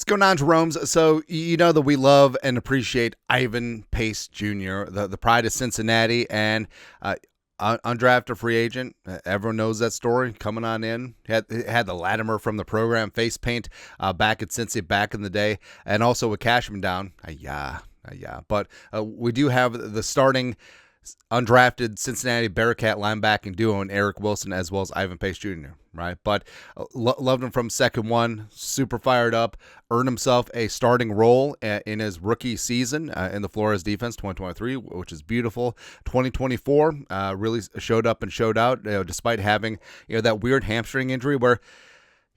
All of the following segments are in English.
going on, Jeromes? So you know that we love and appreciate Ivan Pace Jr., the pride of Cincinnati, and undrafted free agent. Everyone knows that story. Coming on in, had the Latimer from the program face paint back at Cincy back in the day, and also with Cashman down. Yeah. But we do have the starting undrafted Cincinnati Bearcat linebacking duo in Eric Wilson as well as Ivan Pace Jr., right? But loved him from second one, super fired up, earned himself a starting role in his rookie season in the Flores defense 2023, which is beautiful. 2024 really showed up and showed out, despite having that weird hamstring injury where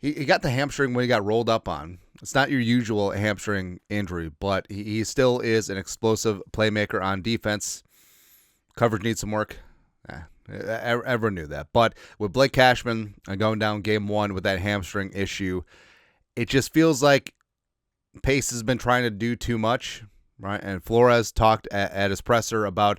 he got the hamstring when he got rolled up on. It's not your usual hamstring injury, but he still is an explosive playmaker on defense. Coverage needs some work. Everyone knew that. But with Blake Cashman going down game one with that hamstring issue, it just feels like Pace has been trying to do too much, right? And Flores talked at his presser about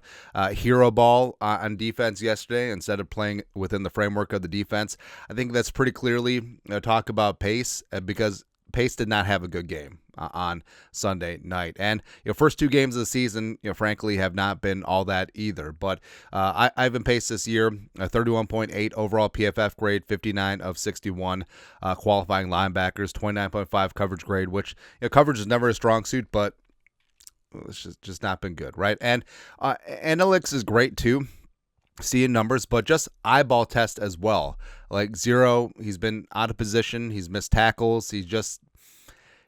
hero ball on defense yesterday instead of playing within the framework of the defense. I think that's pretty clearly talk about Pace because Pace did not have a good game on Sunday night. And first two games of the season, frankly, have not been all that either. But Ivan Pace this year, a 31.8 overall PFF grade, 59 of 61 qualifying linebackers, 29.5 coverage grade, which coverage is never a strong suit, but it's just not been good, right? And analytics is great too, seeing numbers, but just eyeball test as well. Like 0, he's been out of position, he's missed tackles,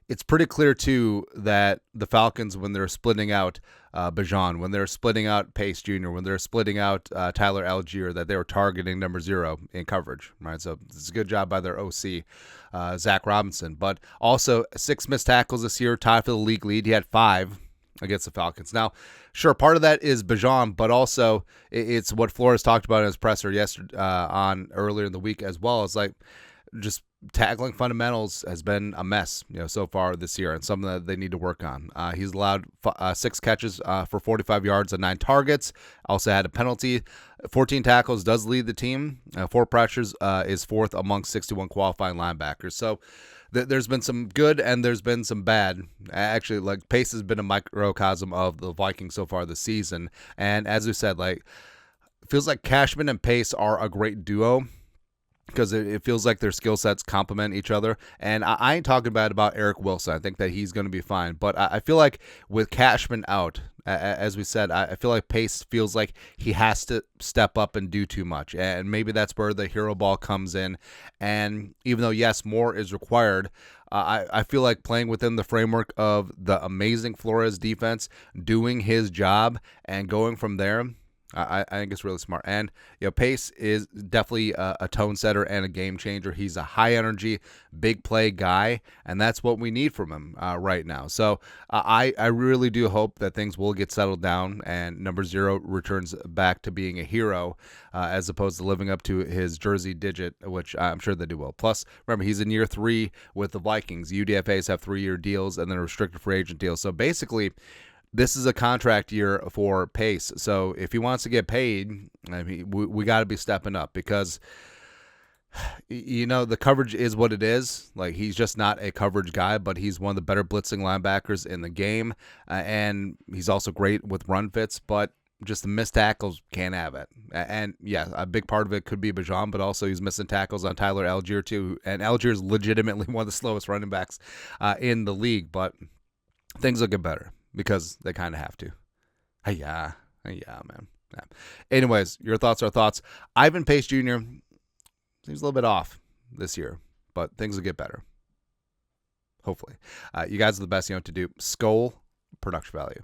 it's pretty clear too that the Falcons, when they're splitting out Bijan, when they're splitting out Pace Jr., when they're splitting out Tyler Algier, that they were targeting number 0 in coverage, right? So it's a good job by their OC, Zach Robinson. But also 6 missed tackles this year, tied for the league lead. He had 5 against the Falcons. Now, sure, part of that is Bijan, but also it's what Flores talked about in his presser yesterday earlier in the week as well. It's like just tackling fundamentals has been a mess, so far this year, and something that they need to work on. He's allowed 6 catches for 45 yards and 9 targets. Also had a penalty. 14 tackles, does lead the team. 4 pressures, is 4th among 61 qualifying linebackers. So there's been some good and there's been some bad. Actually, like Pace has been a microcosm of the Vikings so far this season. And as we said, it feels like Cashman and Pace are a great duo, because it feels like their skill sets complement each other. And I ain't talking bad about Eric Wilson. I think that he's going to be fine. But I feel like with Cashman out, as we said, I feel like Pace feels like he has to step up and do too much. And maybe that's where the hero ball comes in. And even though, yes, more is required, I feel like playing within the framework of the amazing Flores defense, doing his job, and going from there, I think it's really smart. And Pace is definitely a tone setter and a game changer. He's a high energy, big play guy, and that's what we need from him right now. So I really do hope that things will get settled down and number 0 returns back to being a hero as opposed to living up to his jersey digit, which I'm sure they do well. Plus, remember, he's in year 3 with the Vikings. UDFAs have 3-year deals and then a restricted free agent deal. So basically, this is a contract year for Pace. So if he wants to get paid, I mean, we got to be stepping up because, the coverage is what it is. Like, he's just not a coverage guy, but he's one of the better blitzing linebackers in the game. And he's also great with run fits, but just the missed tackles can't have it. And yeah, a big part of it could be Bijan, but also he's missing tackles on Tyler Algier too. And Algier is legitimately one of the slowest running backs in the league, but things will get better, because they kind of have to. Yeah, man. Yeah. Anyways, your thoughts are thoughts. Ivan Pace Jr. seems a little bit off this year, but things will get better. Hopefully. You guys are the best, to do. Skol, production value.